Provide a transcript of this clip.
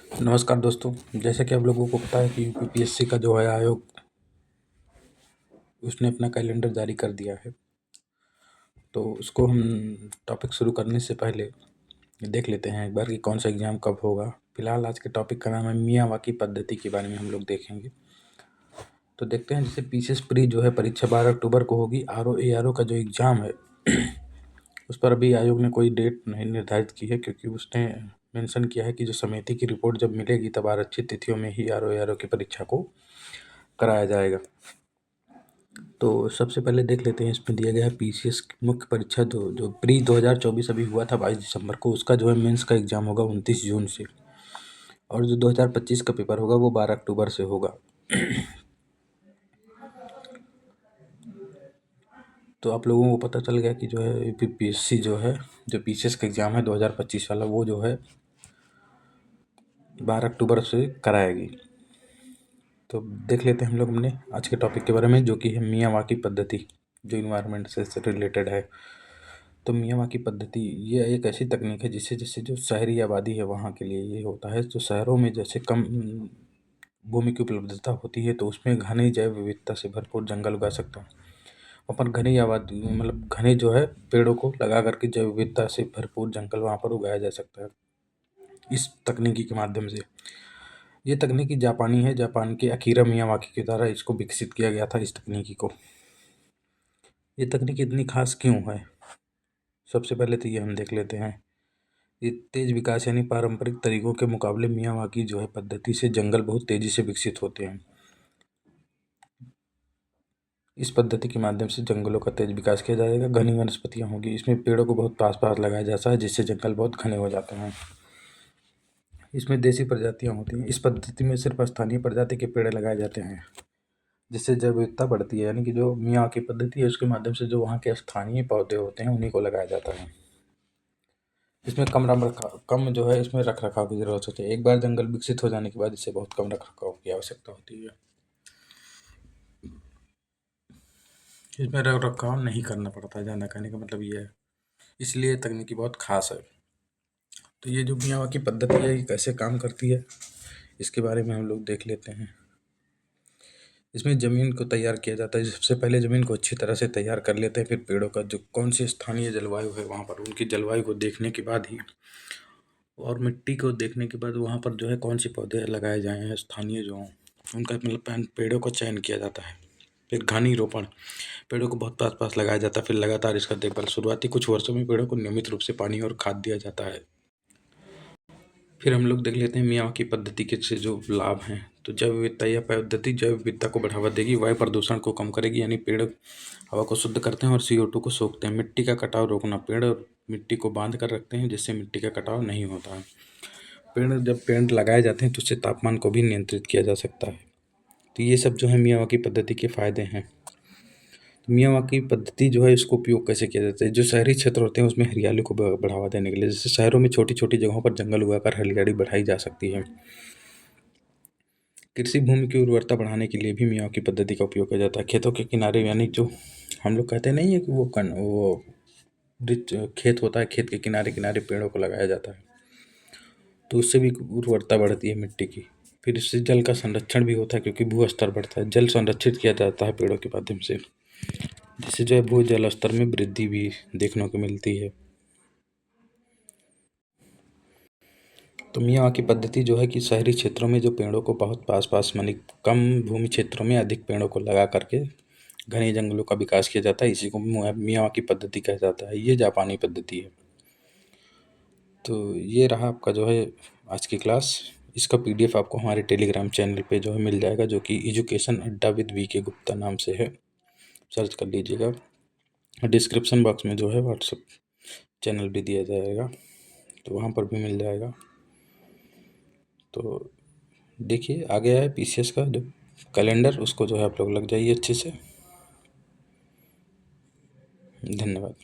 नमस्कार दोस्तों। जैसे कि आप लोगों को पता है कि यूपीपीएससी का जो है आयोग, उसने अपना कैलेंडर जारी कर दिया है। तो उसको हम टॉपिक शुरू करने से पहले देख लेते हैं एक बार कि कौन सा एग्ज़ाम कब होगा। फिलहाल आज के टॉपिक का नाम है मियावाकी पद्धति के बारे में हम लोग देखेंगे। तो देखते हैं, जैसे पीसीएस प्री जो है परीक्षा 12 अक्टूबर को होगी। आरओ का जो एग्ज़ाम है उस पर अभी आयोग ने कोई डेट नहीं निर्धारित की है, क्योंकि उसने मेंशन किया है कि जो समिति की रिपोर्ट जब मिलेगी तब आरक्षित तिथियों में ही आरओ की परीक्षा को कराया जाएगा। तो सबसे पहले देख लेते हैं, इसमें दिया गया है पीसीएस की मुख्य परीक्षा जो प्री 2024 अभी हुआ था 22 दिसंबर को, उसका जो है मेंस का एग्ज़ाम होगा 29 जून से, और जो 2025 का पेपर होगा वो 12 अक्टूबर से होगा। तो आप लोगों को पता चल गया कि जो है यूपीपीएससी जो है जो पीसीएस का एग्ज़ाम है 2025 वाला, वो जो है 12 अक्टूबर से कराएगी। तो देख लेते हैं हम लोग अपने आज के टॉपिक के बारे में, जो कि है मियावाकी पद्धति, जो इन्वायरमेंट से रिलेटेड है। तो मियावाकी पद्धति ये एक ऐसी तकनीक है जिससे जैसे जो शहरी आबादी है वहाँ के लिए ये होता है। तो शहरों में जैसे कम भूमि की उपलब्धता होती है, तो उसमें घने जैव विविधता से भरपूर जंगल उगा सकता है। अपन घनी आबादी मतलब घने जो है पेड़ों को लगा करके जैव विविधता से भरपूर जंगल वहाँ पर उगाया जा सकता है इस तकनीकी के माध्यम से। ये तकनीकी जापानी है, जापान के अकीरा मियावाकी के द्वारा इसको विकसित किया गया था, इस तकनीकी को। ये तकनीक इतनी खास क्यों है, सबसे पहले तो ये हम देख लेते हैं। ये तेज विकास यानी पारंपरिक तरीकों के मुकाबले मियावाकी जो है पद्धति से जंगल बहुत तेजी से विकसित होते हैं। इस पद्धति के माध्यम से जंगलों का तेज विकास किया जाएगा, घनी वनस्पतियां होगी, इसमें पेड़ों को बहुत पास पास लगाया जाता है, जिससे जंगल बहुत घने हो जाते हैं। इसमें देसी प्रजातियां होती हैं। इस पद्धति में सिर्फ स्थानीय प्रजाति के पेड़ लगाए जाते हैं, जिससे जैव विविधता बढ़ती है। यानी कि जो मियावाकी पद्धति है उसके माध्यम से जो वहाँ के स्थानीय पौधे होते हैं उन्हीं को लगाया जाता है। इसमें कम जो है इसमें रख रखाव की जरूरत होती है। एक बार जंगल विकसित हो जाने के बाद इसे बहुत कम रख रखाव की आवश्यकता होती है। इसमें रख रखाव नहीं करना पड़ता है ज़्यादा, कहने का मतलब ये है, इसलिए तकनीकी बहुत खास है। तो ये जो मियावाकी पद्धति है ये कैसे काम करती है, इसके बारे में हम लोग देख लेते हैं। इसमें ज़मीन को तैयार किया जाता है। सबसे पहले ज़मीन को अच्छी तरह से तैयार कर लेते हैं, फिर पेड़ों का जो कौन सी स्थानीय जलवायु है वहाँ पर उनकी जलवायु को देखने के बाद ही, और मिट्टी को देखने के बाद वहाँ पर जो है कौन से पौधे लगाए जाए हैं स्थानीय जो हों, उनका मतलब पेड़ों का चयन किया जाता है। फिर घनी रोपण, पेड़ों को बहुत पास पास लगाया जाता है। फिर लगातार इसका देखभाल, शुरुआती कुछ वर्षों में पेड़ों को नियमित रूप से पानी और खाद दिया जाता है। फिर हम लोग देख लेते हैं मियावाकी पद्धति के से जो लाभ हैं। तो जैव विविधता, यह पद्धति जैव विविधता को बढ़ावा देगी, वायु प्रदूषण को कम करेगी, यानी पेड़ हवा को शुद्ध करते हैं और CO2 को सोखते हैं। मिट्टी का कटाव रोकना, पेड़ और मिट्टी को बांध कर रखते हैं, जिससे मिट्टी का कटाव नहीं होता है। जब पेड़ लगाए जाते हैं तो उससे तापमान को भी नियंत्रित किया जा सकता है। तो ये सब जो है मियावाकी पद्धति के फायदे हैं। तो मियावाकी पद्धति जो है इसको उपयोग कैसे किया जाता है, जो शहरी क्षेत्र होते हैं उसमें हरियाली को बढ़ावा देने के लिए, जैसे शहरों में छोटी छोटी जगहों पर जंगल उगाकर हरियाली बढ़ाई जा सकती है। कृषि भूमि की उर्वरता बढ़ाने के लिए भी मियावाकी पद्धति का उपयोग किया जाता है। खेतों के किनारे, यानी जो हम लोग कहते नहीं है कि वो खेत होता है, खेत के किनारे किनारे पेड़ों को लगाया जाता है, तो उससे भी उर्वरता बढ़ती है मिट्टी की। फिर इससे जल का संरक्षण भी होता है, क्योंकि भू स्तर बढ़ता है, जल संरक्षित किया जाता है पेड़ों के माध्यम से, जिससे जो है भू जल स्तर में वृद्धि भी देखने को मिलती है। तो मियावाकी पद्धति जो है कि शहरी क्षेत्रों में जो पेड़ों को बहुत पास पास, मानी कम भूमि क्षेत्रों में अधिक पेड़ों को लगा करके घने जंगलों का विकास किया जाता है, इसी को मियावाकी पद्धति कहा जाता है। ये जापानी पद्धति है। तो ये रहा आपका जो है आज की क्लास। इसका PDF आपको हमारे टेलीग्राम चैनल पे जो है मिल जाएगा, जो कि एजुकेशन अड्डा विद VK गुप्ता नाम से है, सर्च कर लीजिएगा। डिस्क्रिप्शन बॉक्स में जो है व्हाट्सएप चैनल भी दिया जाएगा, तो वहाँ पर भी मिल जाएगा। तो देखिए, आ गया है PCS का जो कैलेंडर, उसको जो है आप लोग लग जाइए अच्छे से। धन्यवाद।